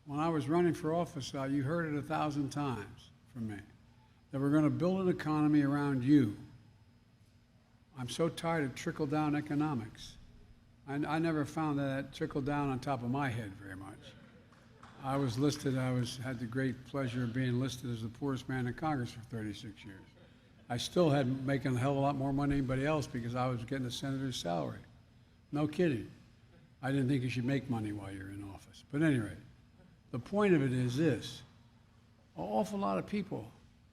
when I was running for office, you heard it 1,000 times from me, that we're going to build an economy around you. I'm so tired of trickle-down economics. I never found that trickled down on top of my head very much. I was listed, had the great pleasure of being listed as the poorest man in Congress for 36 years. I still had making a hell of a lot more money than anybody else because I was getting a senator's salary. No kidding. I didn't think you should make money while you're in office. But anyway, the point of it is this. An awful lot of people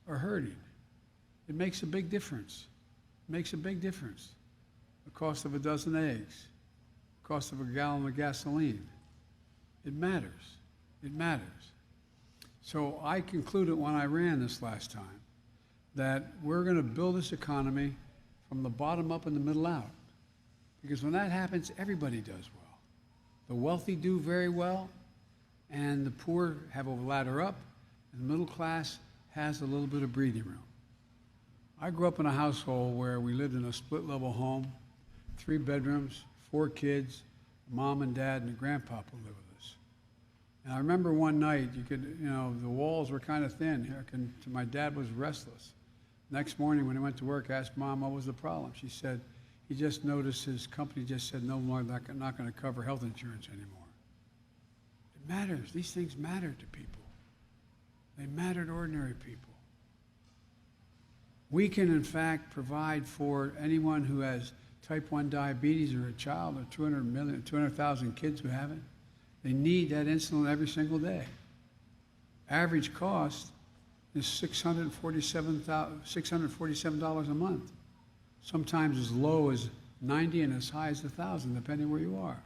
are hurting. It makes a big difference. It makes a big difference. The cost of a dozen eggs, the cost of a gallon of gasoline. It matters. It matters. So I concluded when I ran this last time that we're going to build this economy from the bottom up and the middle out. Because when that happens, everybody does well. The wealthy do very well, and the poor have a ladder up, and the middle class has a little bit of breathing room. I grew up in a household where we lived in a split-level home, 3 bedrooms, 4 kids, mom and dad and a grandpapa lived with us. And I remember one night, the walls were kind of thin. My dad was restless. Next morning when he went to work, I asked Mom what was the problem. She said, he just noticed his company just said no more, not going to cover health insurance anymore. It matters. These things matter to people. They matter to ordinary people. We can, in fact, provide for anyone who has type 1 diabetes or a child, or 200,000 kids who have it. They need that insulin every single day. Average cost is $647 a month. Sometimes as low as $90 and as high as $1,000, depending where you are.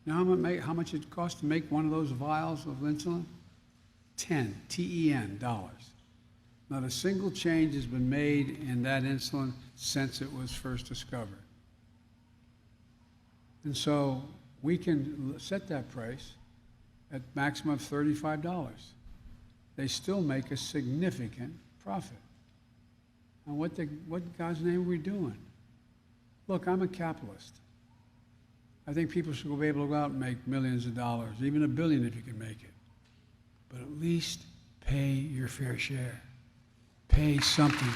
You know how much it costs to make one of those vials of insulin? 10, T-E-N, dollars. Not a single change has been made in that insulin since it was first discovered. And so we can set that price at maximum of $35. They still make a significant profit. And what God's name are we doing? Look, I'm a capitalist. I think people should be able to go out and make millions of dollars, even $1 billion if you can make it. But at least pay your fair share. Pay something.